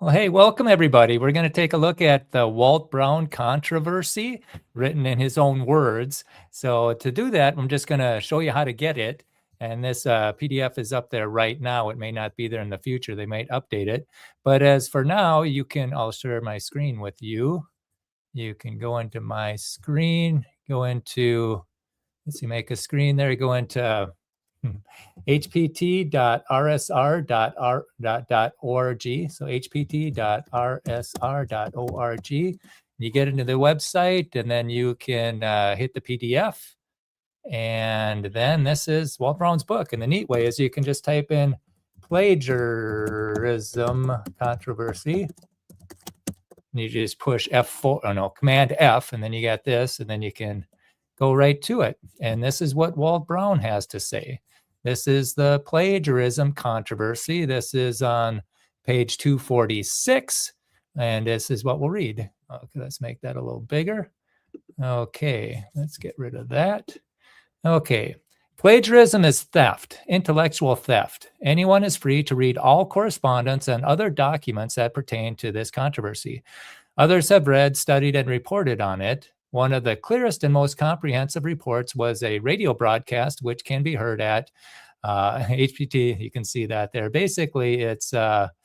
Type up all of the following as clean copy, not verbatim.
Well, hey, welcome everybody. We're going to take a look at the Walt Brown controversy written in his own words. So to do that, I'm just going to show you how to get it. And this PDF is up there right now. It may not be there in the future. They might update it. But as for now, I'll share my screen with you. You can go into my screen, go into, let's see, make a screen there, go into hpt.rsr.org. So hpt.rsr.org. You get into the website and then you can hit the PDF. And then this is Walt Brown's book. And the neat way is you can just type in plagiarism controversy. And you just push Command F, and then you got this, and then you can go right to it. And this is what Walt Brown has to say. This is the plagiarism controversy. This is on page 246, and this is what we'll read. Okay, let's make that a little bigger. Okay, let's get rid of that. Okay, plagiarism is theft, intellectual theft. Anyone is free to read all correspondence and other documents that pertain to this controversy. Others have read, studied, and reported on it. One of the clearest and most comprehensive reports was a radio broadcast, which can be heard at HPT. You can see that there. Basically, it's rsr.org.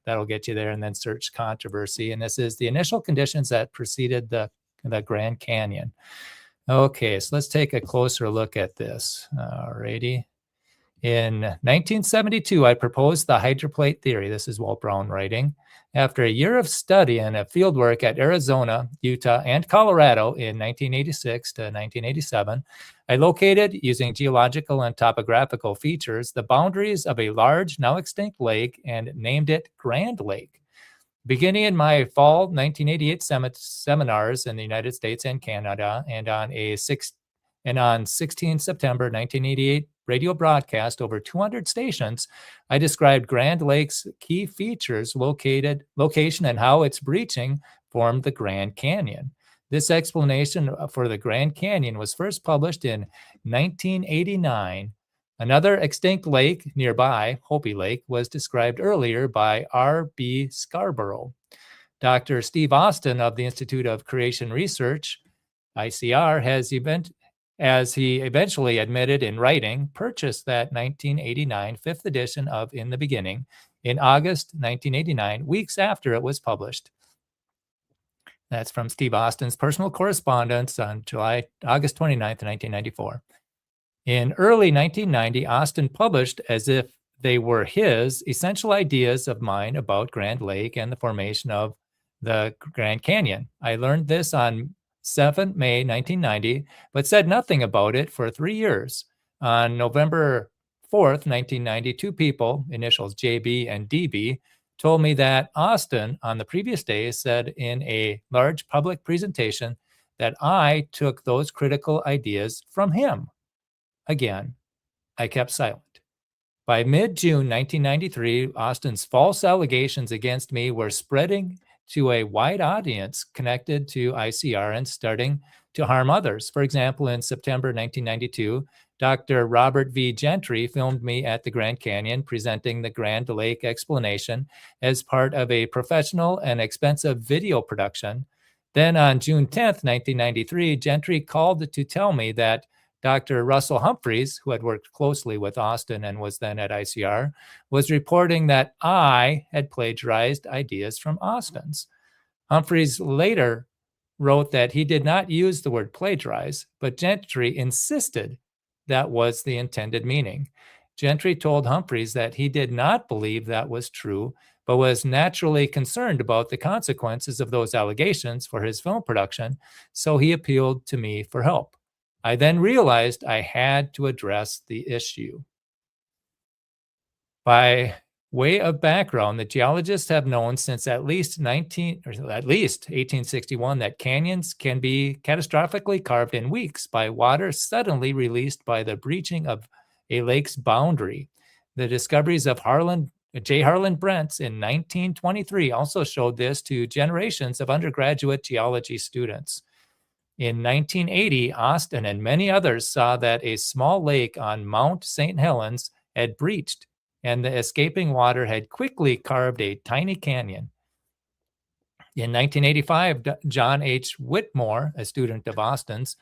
That'll get you there, and then search controversy. And this is the initial conditions that preceded the Grand Canyon. Okay, so let's take a closer look at this. Alrighty. In 1972, I proposed the hydroplate theory. This is Walt Brown writing. After a year of study and a fieldwork at Arizona, Utah, and Colorado in 1986 to 1987, I located, using geological and topographical features, the boundaries of a large, now extinct lake and named it Grand Lake. Beginning in my fall 1988 seminars in the United States and Canada, and on 16 September 1988 radio broadcast over 200 stations, I described Grand Lake's key features, location, and how its breaching formed the Grand Canyon. This explanation for the Grand Canyon was first published in 1989. Another extinct lake nearby, Hopi Lake, was described earlier by R.B. Scarborough. Dr. Steve Austin of the Institute of Creation Research, ICR, as he eventually admitted in writing, purchased that 1989 fifth edition of In the Beginning in August 1989, weeks after it was published. That's from Steve Austin's personal correspondence on August 29th, 1994. In early 1990, Austin published, as if they were his, essential ideas of mine about Grand Lake and the formation of the Grand Canyon. I learned this on 7 May 1990, but said nothing about it for 3 years. On November 4th, 1990, two people, initials JB and DB, told me that Austin, on the previous day, said in a large public presentation that I took those critical ideas from him. Again, I kept silent. By mid-June 1993, Austin's false allegations against me were spreading to a wide audience connected to ICR and starting to harm others. For example, in September 1992, Dr. Robert V. Gentry filmed me at the Grand Canyon presenting the Grand Lake explanation as part of a professional and expensive video production. Then on June 10th, 1993, Gentry called to tell me that Dr. Russell Humphreys, who had worked closely with Austin and was then at ICR, was reporting that I had plagiarized ideas from Austin's. Humphreys later wrote that he did not use the word plagiarize, but Gentry insisted that was the intended meaning. Gentry told Humphreys that he did not believe that was true, but was naturally concerned about the consequences of those allegations for his film production, so he appealed to me for help. I then realized I had to address the issue. By way of background, the geologists have known since at least 1861 that canyons can be catastrophically carved in weeks by water suddenly released by the breaching of a lake's boundary. The discoveries of J. Harlan Brents in 1923 also showed this to generations of undergraduate geology students. In 1980, Austin and many others saw that a small lake on Mount St. Helens had breached and the escaping water had quickly carved a tiny canyon. In 1985, John H. Whitmore, a student of Austin's,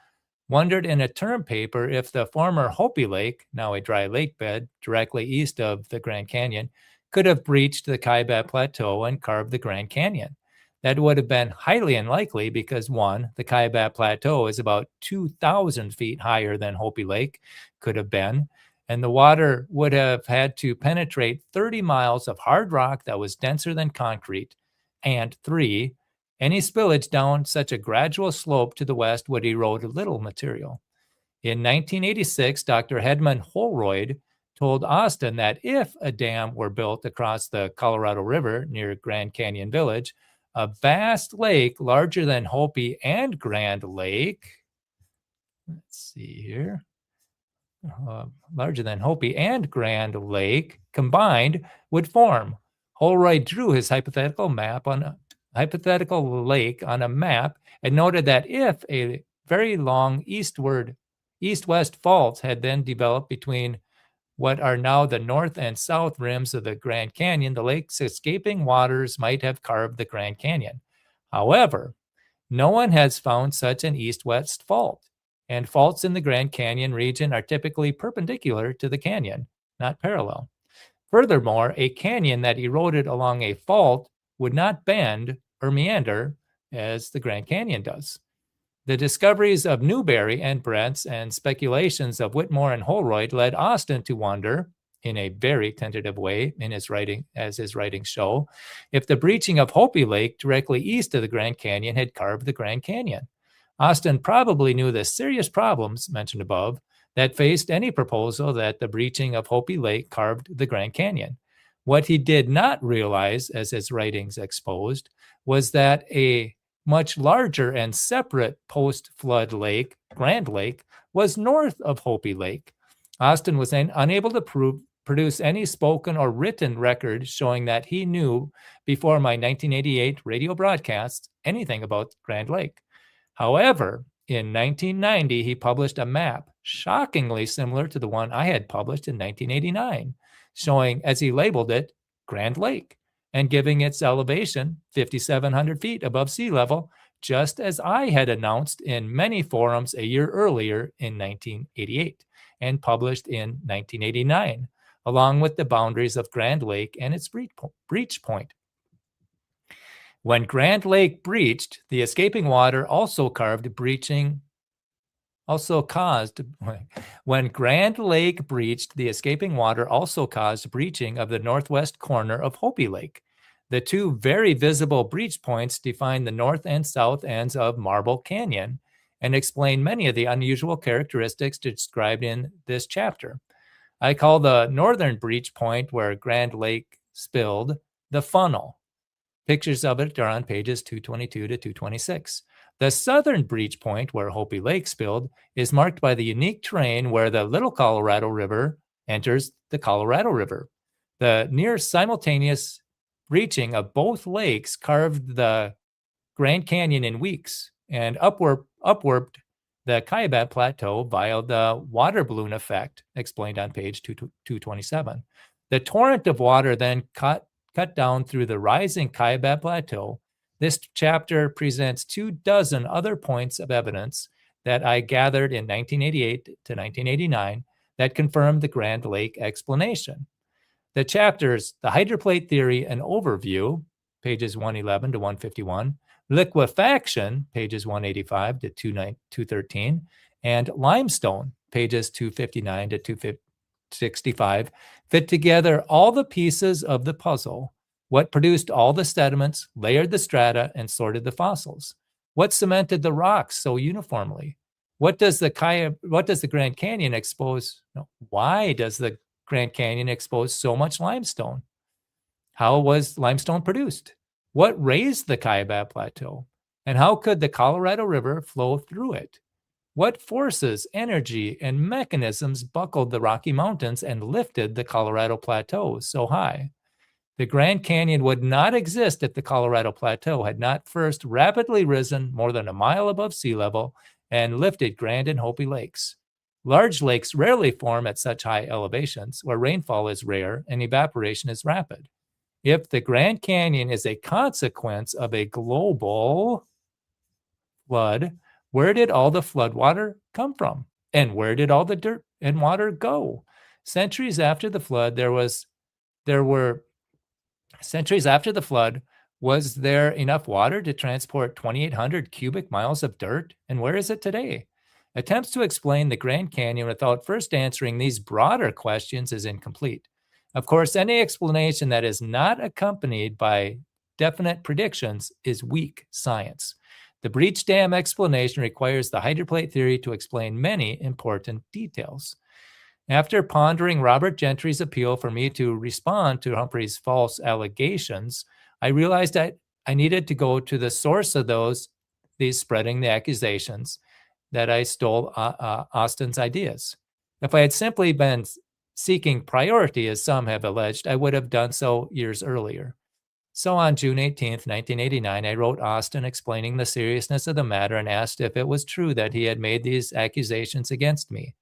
wondered in a term paper if the former Hopi Lake, now a dry lake bed directly east of the Grand Canyon, could have breached the Kaibab Plateau and carved the Grand Canyon. That would have been highly unlikely because, one, the Kaibab Plateau is about 2,000 feet higher than Hopi Lake could have been, and the water would have had to penetrate 30 miles of hard rock that was denser than concrete. And three, any spillage down such a gradual slope to the west would erode little material. In 1986, Dr. Hedman Holroyd told Austin that if a dam were built across the Colorado River near Grand Canyon Village, a vast lake larger than Hopi and Grand Lake, let's see here, larger than Hopi and Grand Lake combined would form. Holroyd drew his hypothetical lake on a map and noted that if a very long east-west fault had then developed between what are now the north and south rims of the Grand Canyon, the lake's escaping waters might have carved the Grand Canyon. However, no one has found such an east-west fault, and faults in the Grand Canyon region are typically perpendicular to the canyon, not parallel. Furthermore, a canyon that eroded along a fault would not bend or meander as the Grand Canyon does. The discoveries of Newberry and Brent's and speculations of Whitmore and Holroyd led Austin to wonder, in a very tentative way in his writing, as his writings show, if the breaching of Hopi Lake directly east of the Grand Canyon had carved the Grand Canyon. Austin probably knew the serious problems mentioned above that faced any proposal that the breaching of Hopi Lake carved the Grand Canyon. What he did not realize, as his writings exposed, was that a much larger and separate post-flood lake, Grand Lake, was north of Hopi Lake. Austin was unable to produce any spoken or written record showing that he knew before my 1988 radio broadcast anything about Grand Lake. However, in 1990, he published a map shockingly similar to the one I had published in 1989, showing, as he labeled it, Grand Lake, and giving its elevation 5,700 feet above sea level, just as I had announced in many forums a year earlier in 1988 and published in 1989, along with the boundaries of Grand Lake and its breach point. When Grand Lake breached, the escaping water when Grand Lake breached, the escaping water also caused breaching of the northwest corner of Hopi Lake. The two very visible breach points define the north and south ends of Marble Canyon and explain many of the unusual characteristics described in this chapter. I call the northern breach point where Grand Lake spilled the funnel. Pictures of it are on pages 222 to 226. The southern breach point where Hopi Lake spilled is marked by the unique terrain where the Little Colorado River enters the Colorado River. The near simultaneous breaching of both lakes carved the Grand Canyon in weeks and upwarped the Kaibab Plateau via the water balloon effect, explained on page 227. The torrent of water then cut down through the rising Kaibab Plateau. This chapter presents 24 other points of evidence that I gathered in 1988 to 1989 that confirmed the Grand Lake explanation. The chapters, the hydroplate theory and overview, pages 111 to 151, liquefaction, pages 185 to 213, and limestone, pages 259 to 265, fit together all the pieces of the puzzle. What produced all the sediments, layered the strata, and sorted the fossils? What cemented the rocks so uniformly? Why does the Grand Canyon expose so much limestone? How was limestone produced? What raised the Kaibab Plateau? And how could the Colorado River flow through it? What forces, energy, and mechanisms buckled the Rocky Mountains and lifted the Colorado Plateau so high? The Grand Canyon would not exist if the Colorado Plateau had not first rapidly risen more than a mile above sea level and lifted Grand and Hopi Lakes. Large lakes rarely form at such high elevations where rainfall is rare and evaporation is rapid. If the Grand Canyon is a consequence of a global flood, where did all the flood water come from? And where did all the dirt and water go? Centuries after the flood, there were Centuries after the flood, was there enough water to transport 2,800 cubic miles of dirt? And where is it today? Attempts to explain the Grand Canyon without first answering these broader questions is incomplete. Of course, any explanation that is not accompanied by definite predictions is weak science. The breach dam explanation requires the hydroplate theory to explain many important details. After pondering Robert Gentry's appeal for me to respond to Humphrey's false allegations, I realized that I needed to go to the source of these spreading the accusations that I stole Austin's ideas. If I had simply been seeking priority, as some have alleged, I would have done so years earlier. So on June 18th, 1989, I wrote Austin explaining the seriousness of the matter and asked if it was true that he had made these accusations against me.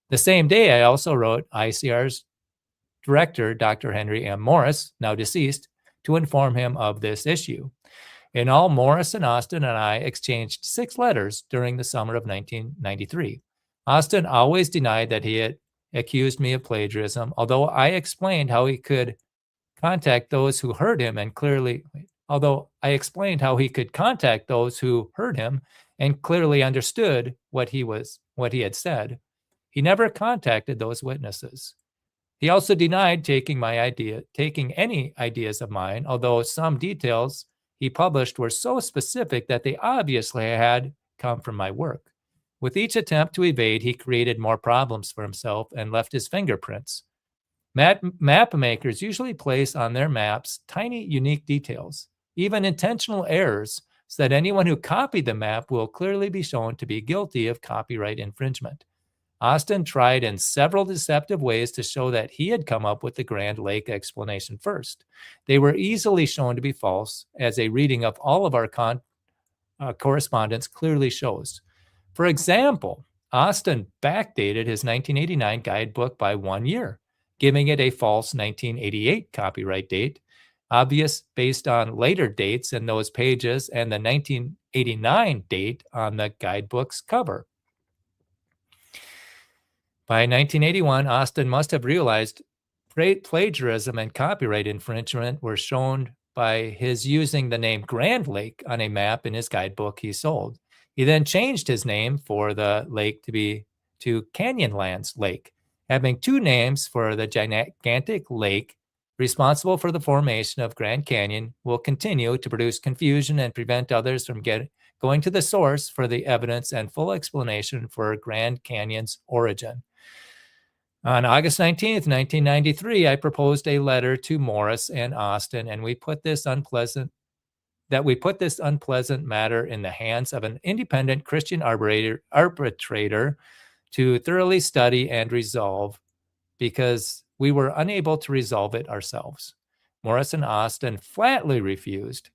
The same day, I also wrote ICR's director, Dr. Henry M. Morris, now deceased, to inform him of this issue. In all, Morris and Austin and I exchanged 6 letters during the summer of 1993. Austin always denied that he had accused me of plagiarism, although I explained how he could contact those who heard him and clearly understood what he had said. He never contacted those witnesses. He also denied taking any ideas of mine, although some details he published were so specific that they obviously had come from my work. With each attempt to evade, he created more problems for himself and left his fingerprints. Map makers usually place on their maps tiny, unique details, even intentional errors, so that anyone who copied the map will clearly be shown to be guilty of copyright infringement. Austin tried in several deceptive ways to show that he had come up with the Grand Lake explanation first. They were easily shown to be false, as a reading of all of our correspondence clearly shows. For example, Austin backdated his 1989 guidebook by 1 year, giving it a false 1988 copyright date, obvious based on later dates in those pages and the 1989 date on the guidebook's cover. By 1981, Austin must have realized plagiarism and copyright infringement were shown by his using the name Grand Lake on a map in his guidebook he sold. He then changed his name for the lake to Canyonlands Lake, having 2 names for the gigantic lake responsible for the formation of Grand Canyon will continue to produce confusion and prevent others from going to the source for the evidence and full explanation for Grand Canyon's origin. On August 19th, 1993, I proposed a letter to Morris and Austin, and we put this unpleasant matter in the hands of an independent Christian arbitrator to thoroughly study and resolve, because we were unable to resolve it ourselves. Morris and Austin flatly refused.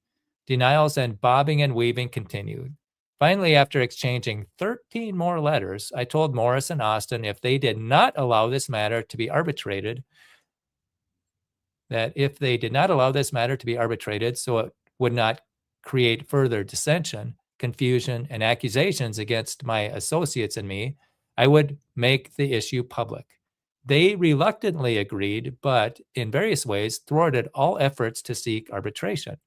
Denials and bobbing and weaving continued. Finally, after exchanging 13 more letters, I told Morris and Austin if they did not allow this matter to be arbitrated, so it would not create further dissension, confusion, and accusations against my associates and me, I would make the issue public. They reluctantly agreed, but in various ways thwarted all efforts to seek arbitration.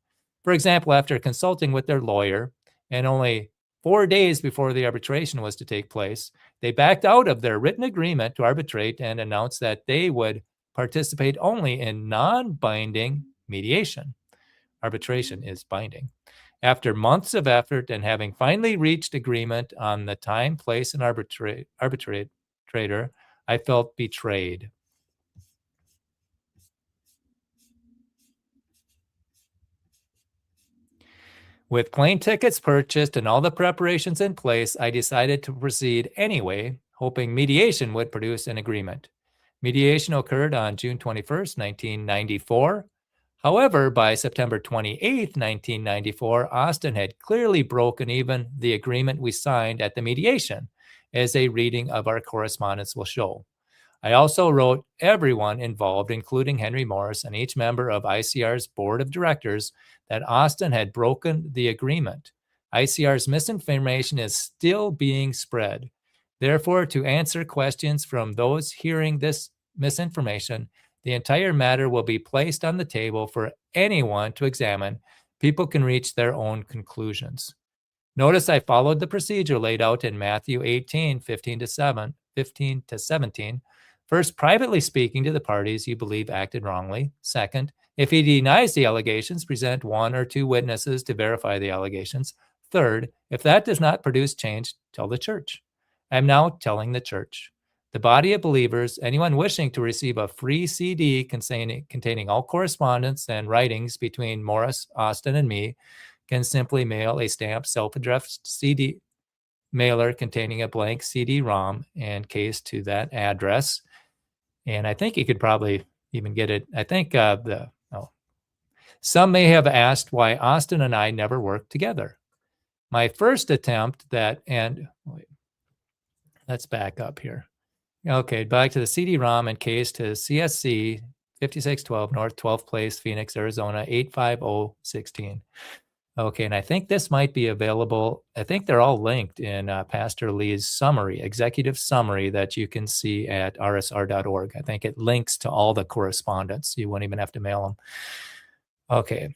For example, after consulting with their lawyer, and only 4 days before the arbitration was to take place, they backed out of their written agreement to arbitrate and announced that they would participate only in non-binding mediation. Arbitration is binding. After months of effort and having finally reached agreement on the time, place, and arbitrator, I felt betrayed. With plane tickets purchased and all the preparations in place, I decided to proceed anyway, hoping mediation would produce an agreement. Mediation occurred on June 21st, 1994. However, by September 28th, 1994, Austin had clearly broken even the agreement we signed at the mediation as a reading of our correspondence will show. I also wrote everyone involved, including Henry Morris and each member of ICR's board of directors, that Austin had broken the agreement. ICR's misinformation is still being spread. Therefore, to answer questions from those hearing this misinformation, the entire matter will be placed on the table for anyone to examine. People can reach their own conclusions. Notice I followed the procedure laid out in Matthew 18, 15 to 17. First, privately speaking to the parties you believe acted wrongly. Second, if he denies the allegations, present one or two witnesses to verify the allegations. Third, if that does not produce change, tell the church. I am now telling the church. The body of believers, anyone wishing to receive a free CD containing all correspondence and writings between Morris, Austin, and me, can simply mail a stamped self-addressed CD mailer containing a blank CD-ROM and case to that address. And I think you could probably even get it. I think some may have asked why Austin and I never worked together. My first attempt let's back up here. Okay, back to the CD-ROM and case to CSC 5612 North 12th Place, Phoenix, Arizona 85016. Okay, and I think this might be available. I think they're all linked in Pastor Lee's summary, executive summary that you can see at rsr.org. I think it links to all the correspondence. You won't even have to mail them. Okay,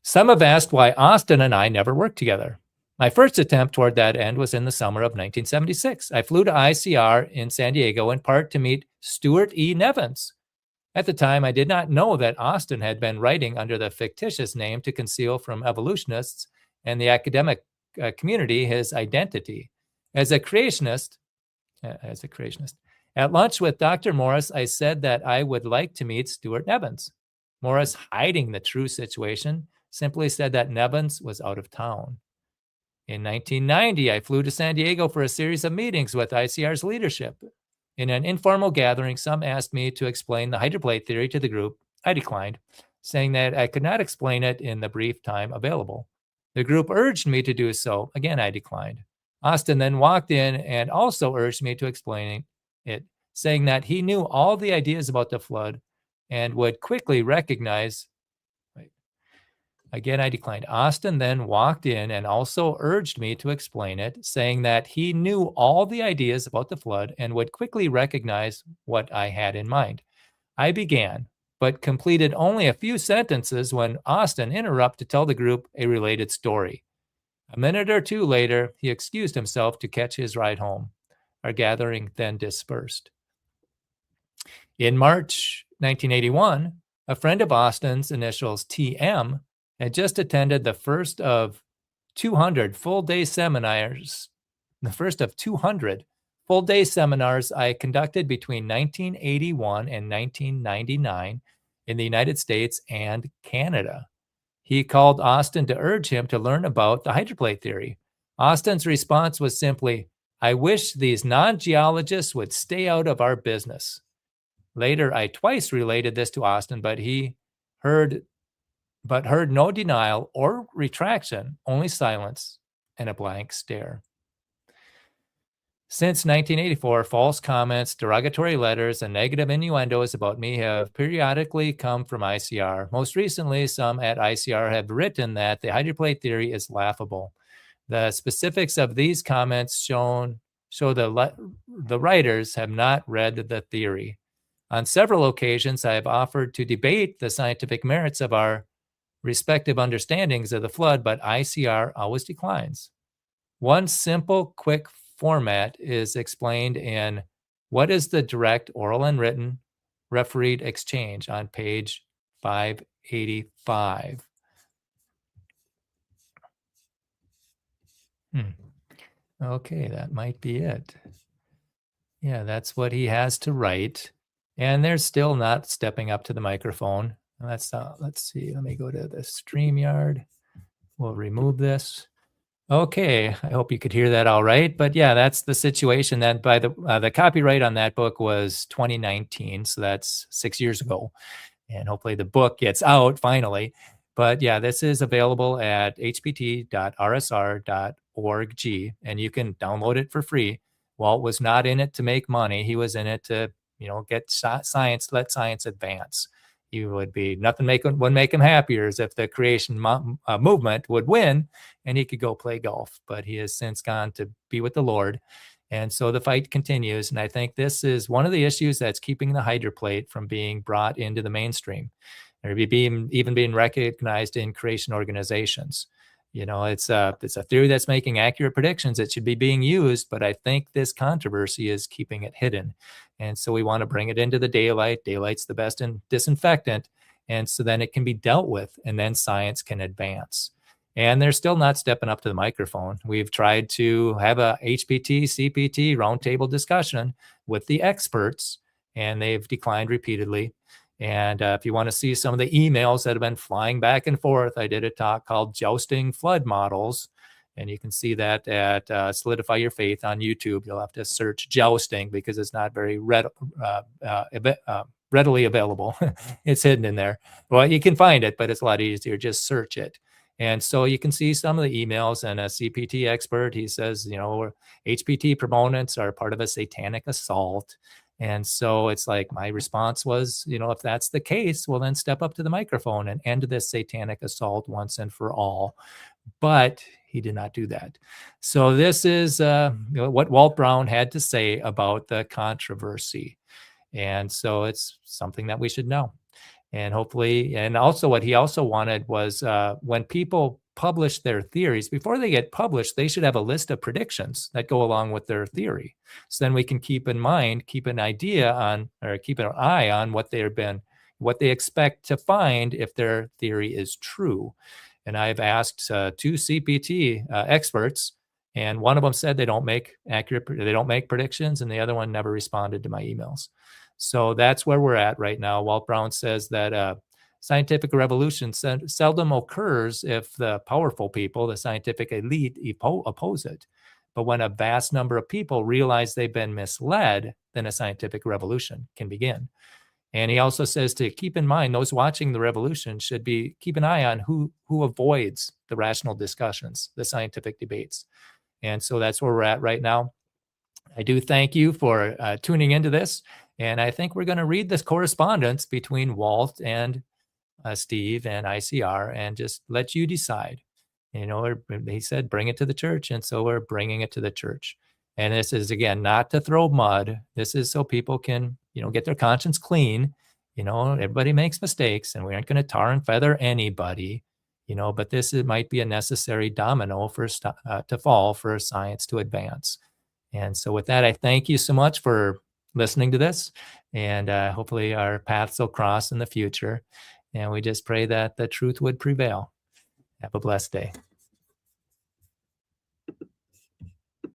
some have asked why Austin and I never worked together. My first attempt toward that end was in the summer of 1976. I flew to ICR in San Diego in part to meet Stuart E. Nevins. At the time, I did not know that Austin had been writing under the fictitious name to conceal from evolutionists and the academic community his identity. As a creationist, at lunch with Dr. Morris, I said that I would like to meet Stuart Nevins. Morris, hiding the true situation, simply said that Nevins was out of town. In 1990, I flew to San Diego for a series of meetings with ICR's leadership. In an informal gathering, some asked me to explain the hydroplate theory to the group. I declined, saying that I could not explain it in the brief time available. The group urged me to do so. Again, I declined. Austin then walked in and also urged me to explain it, saying that he knew all the ideas about the flood and would quickly recognize. Again, I declined. Austin then walked in and also urged me to explain it, saying that he knew all the ideas about the flood and would quickly recognize what I had in mind. I began, but completed only a few sentences when Austin interrupted to tell the group a related story. A minute or two later, he excused himself to catch his ride home. Our gathering then dispersed. In March 1981, a friend of Austin's, initials TM, had just attended the first of 200 full-day seminars. The first of 200 full-day seminars I conducted between 1981 and 1999 in the United States and Canada. He called Austin to urge him to learn about the hydroplate theory. Austin's response was simply, "I wish these non-geologists would stay out of our business." Later, I twice related this to Austin, but heard no denial or retraction, only silence and a blank stare. Since 1984, false comments, derogatory letters, and negative innuendos about me have periodically come from ICR. Most recently, some at ICR have written that the hydroplate theory is laughable. The specifics of these comments show the writers have not read the theory. On several occasions, I have offered to debate the scientific merits of our respective understandings of the flood, but ICR always declines. One simple, quick format is explained in What is the Direct Oral and Written Refereed Exchange on page 585. Okay, that might be it. Yeah, that's what he has to write. And they're still not stepping up to the microphone. Let's see. Let me go to the StreamYard. We'll remove this. Okay, I hope you could hear that all right. But yeah, that's the situation. That by the copyright on that book was 2019, so that's 6 years ago. And hopefully the book gets out finally. But yeah, this is available at hpt.rsr.org, and you can download it for free. Walt was not in it to make money. He was in it to, get science, let science advance. He would be nothing would make him happier as if the creation movement would win and he could go play golf. But he has since gone to be with the Lord. And so the fight continues. And I think this is one of the issues that's keeping the Hydra plate from being brought into the mainstream or even being recognized in creation organizations. It's a theory that's making accurate predictions. It should be being used, but I think this controversy is keeping it hidden. And so we want to bring it into the daylight. Daylight's the best disinfectant. And so then it can be dealt with, and then science can advance. And they're still not stepping up to the microphone. We've tried to have a HPT, CPT roundtable discussion with the experts, and they've declined repeatedly. And if you want to see some of the emails that have been flying back and forth, I did a talk called Jousting Flood Models. And you can see that at Solidify Your Faith on YouTube. You'll have to search jousting because it's not very readily available. It's hidden in there. Well, you can find it, but it's a lot easier. Just search it. And so you can see some of the emails, and a CPT expert, he says, HPT proponents are part of a satanic assault. And so it's like my response was, if that's the case, well, then step up to the microphone and end this satanic assault once and for all. But he did not do that. So this is what Walt Brown had to say about the controversy. And so it's something that we should know. And hopefully, and also what he also wanted was when people publish their theories, before they get published, they should have a list of predictions that go along with their theory. So then we can keep an idea on, or keep an eye on what they expect to find if their theory is true. And I've asked 2 CPT experts, and one of them said they don't make predictions, and the other one never responded to my emails. So that's where we're at right now. Walt Brown says that scientific revolution seldom occurs if the powerful people, the scientific elite, oppose it. But when a vast number of people realize they've been misled, then a scientific revolution can begin. And he also says to keep in mind, those watching the revolution should keep an eye on who avoids the rational discussions, the scientific debates. And so that's where we're at right now. I do thank you for tuning into this. And I think we're going to read this correspondence between Walt and Steve and ICR and just let you decide. He said, bring it to the church. And so we're bringing it to the church. And this is, again, not to throw mud. This is so people can, get their conscience clean. Everybody makes mistakes, and we aren't going to tar and feather anybody, but this might be a necessary domino to fall for science to advance. And so with that, I thank you so much for listening to this, and hopefully our paths will cross in the future. And we just pray that the truth would prevail. Have a blessed day.